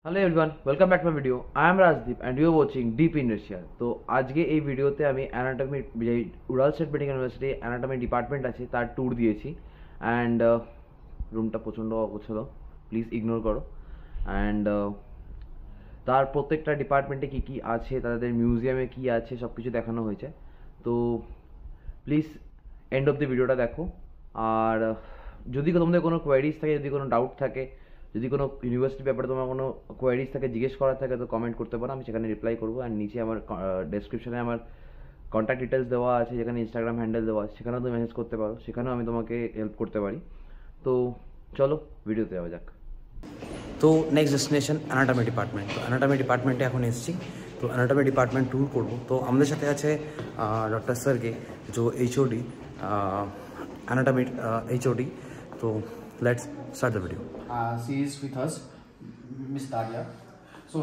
Hello everyone, welcome back to my video. I am Rajdeep and you are watching deep in Asia. তো আজকে এই ভিডিওতে আমি anatomy, যে Ural state medical university anatomy department আছে তার ট্যুর দিয়েছি। অ্যান্ড রুমটা প্রচণ্ড অগোছালো, প্লিজ ইগনোর করো। অ্যান্ড তার প্রত্যেকটা ডিপার্টমেন্টে কী কী আছে, তাদের মিউজিয়ামে কী আছে, সব কিছু দেখানো হয়েছে। তো প্লিজ এন্ড অফ দ্য ভিডিওটা দেখো। আর যদি তোমাদের কোনো কোয়ারিজ থাকে, যদি কোনো ডাউট থাকে, যদি কোনো ইউনিভার্সিটির ব্যাপারে তোমার কোনো কোয়ারিজ থাকে, জিজ্ঞেস করার থাকে, তো কমেন্ট করতে পারো, আমি সেখানে রিপ্লাই করবো। অ্যান্ড নিচে আমার ডেসক্রিপশনে আমার কন্ট্যাক্ট ডিটেলস দেওয়া আছে, যেখানে ইনস্টাগ্রাম হ্যান্ডেল দেওয়া আছে, সেখানেও তুমি মেসেজ করতে পারো, সেখানেও আমি তোমাকে হেল্প করতে পারি। তো চলো ভিডিওতে যাওয়া যাক। তো নেক্সট ডেস্টিনেশন অ্যানাটমি ডিপার্টমেন্ট। তো অ্যানাটমি ডিপার্টমেন্টে এখন এসেছি। তো অ্যানাটমি ডিপার্টমেন্ট ট্যুর করব। তো আমাদের সাথে আছে ডক্টর সার্গে, जो এইচওডি অ্যানাটমির এইচওডি। তো let's start the video. She is with us, Miss Daria. So,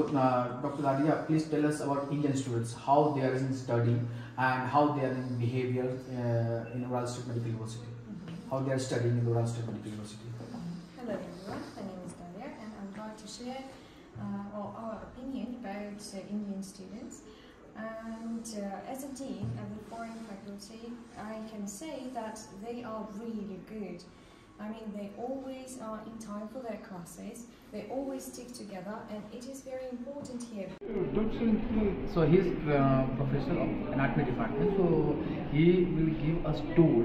Dr. Daria, please tell us about Indian students, how they are in study and how they are in behavior in Ural State Medical University. How they are studying in Ural State Medical University. Hello everyone, my name is Daria and I'm going to share our opinion about Indian students. And as a dean of the foreign faculty, I can say that they are really good. I mean, they always are in time for their classes, they always stick together, and it is very important here. So he is professor of anatomy department. So he will give us tour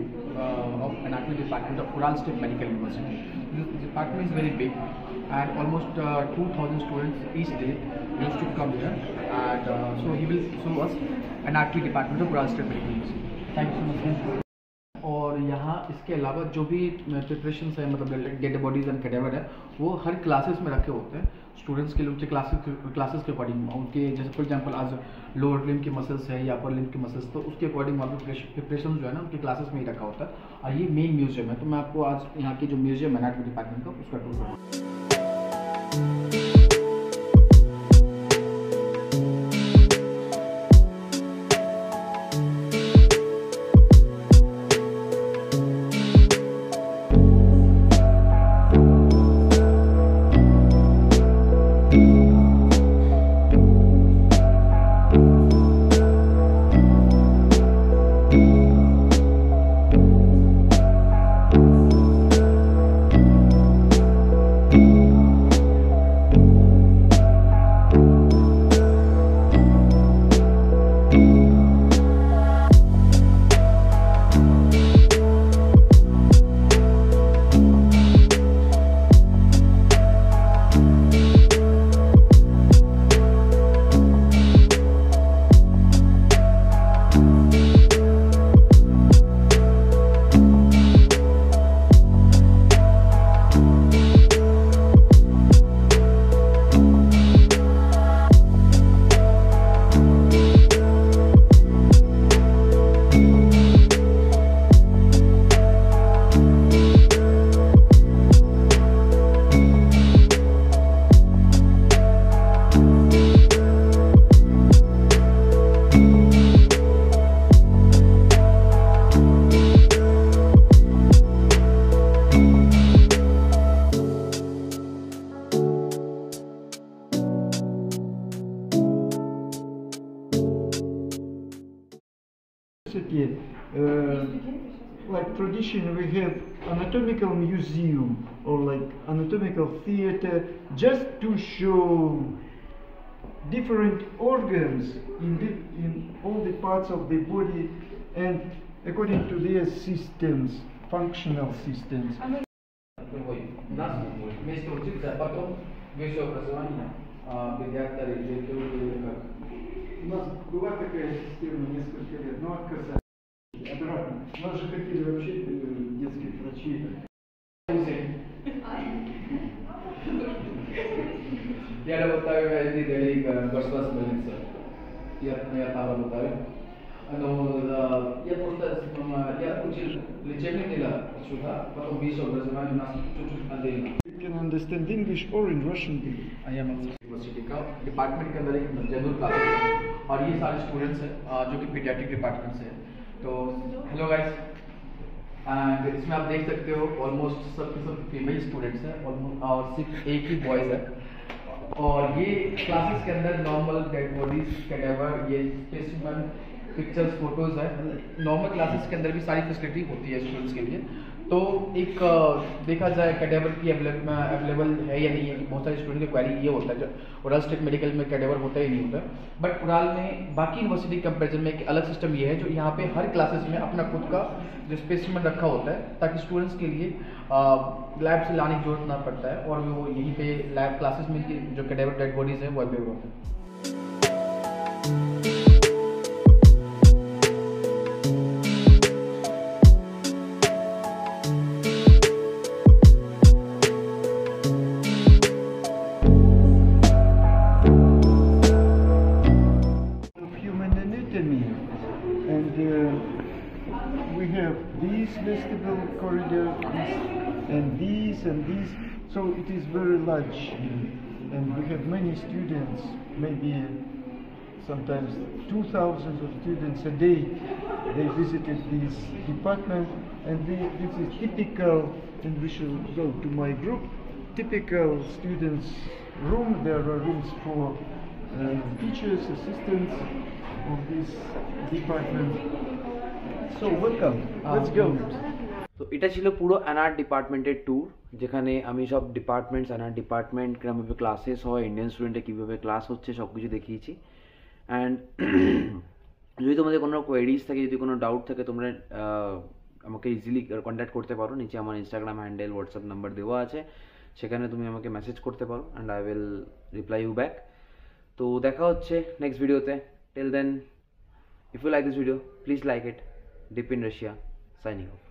of anatomy department of Ural State Medical University. This department is very big, and almost 2,000 students each day used to come here. And so he will show us anatomy department of Ural State Medical University. Thank you so much. और यहाँ इसके अलावा जो भी preparation है, मतलब dead bodies and cadaver है, वो हर क्लासेस में रखे होते हैं स्टूडेंट्स के लिए, उनके क्लासेस के अकॉर्डिंग उनके, जैसे फॉर एग्जांपल आज लोअर लिम्ब की मसल्स है या अपर लिम्ब की मसल्स, तो उसके अकॉर्डिंग वहाँ पे प्रिपरेशन जो है ना उनके क्लासेस में ही रखा होता है। और ये मेन म्यूजियम है, तो मैं आपको आज यहाँ की जो म्यूजियम है एनाटॉमी डिपार्टमेंट का, उसका टूर करूँगा। Like tradition, we have anatomical museum or like anatomical theater, just to show different organs in all the parts of the body and according to their systems, functional systems. Нас вместе учиться, а потом высшее образование педиатрии. У нас была такая система несколько лет, но отказались. Обратно. Нас же хотели вообще детских врачей. Я работаю в Delhi государственной больнице. Я там работаю. Но я просто я учил лечебный дело сюда, потом высшее образование у нас чуть-чуть отдельно. You can understand English or in Russian. University का department के अंदर एक general classes है और ये सारे students हैं जो कि पीडियाट्रिक डिपार्टमेंट से हैं। तो हेलो गाइस, एंड इसमें आप देख सकते हो ऑलमोस्ट सब फीमेल स्टूडेंट्स हैं और सिर्फ एक ही बॉयज़ है। और ये क्लासेस के अंदर नॉर्मल डेड बॉडीज कैडेवर ये स्पेसिमन पिक्चर्स फोटोज है। नॉर्मल क्लासेस के अंदर भी सारी फैसिलिटी होती है स्टूडेंट्स के लिए। तो एक देखा जाए कैडेवर की अवेलेबल है या नहीं है, बहुत सारे स्टूडेंट की क्वेरी ये होता है, जो उड़ाल स्टेट मेडिकल में कैडेवर होता ही नहीं होता। बट उड़ाल में बाकी यूनिवर्सिटी कंपेरिजन में एक अलग सिस्टम ये है, जो यहाँ पे हर क्लासेस में अपना खुद का जो स्पेसिमेन रखा होता है, ताकि स्टूडेंट्स के लिए लैब से लाने की जरूरत ना पड़ता है, और वो यहीं पे लैब क्लासेस में जो कैडेवर डेड बॉडीज हैं वो अवेलेबल होते हैं। We have these vestibule corridor, and these, so it is very large, and we have many students, maybe sometimes 2,000 of students a day. They visited this department, and this is typical, and we should go to my group, typical students' room. There are rooms for teachers, assistants of this department. So welcome, let's go. তো এটা ছিল পুরো অ্যানার্ট ডিপার্টমেন্টের tour, যেখানে আমি সব departments, অ্যানার্ট department কীভাবে classes হয়, ইন্ডিয়ান স্টুডেন্টে কীভাবে ক্লাস হচ্ছে, সব কিছু দেখিয়েছি। অ্যান্ড যদি তোমাদের কোনো কোয়েরিজ থাকে, যদি কোনো ডাউট থাকে, তোমরা আমাকে ইজিলি কন্ট্যাক্ট করতে পারো। নিচে আমার ইনস্টাগ্রাম হ্যান্ডেল, হোয়াটসঅ্যাপ নাম্বার দেওয়া আছে, সেখানে তুমি আমাকে মেসেজ করতে পারো, and I will reply you back. তো দেখা হচ্ছে নেক্সট ভিডিওতে। Till then, if you like this video, please like it. Deep in Russia, signing off.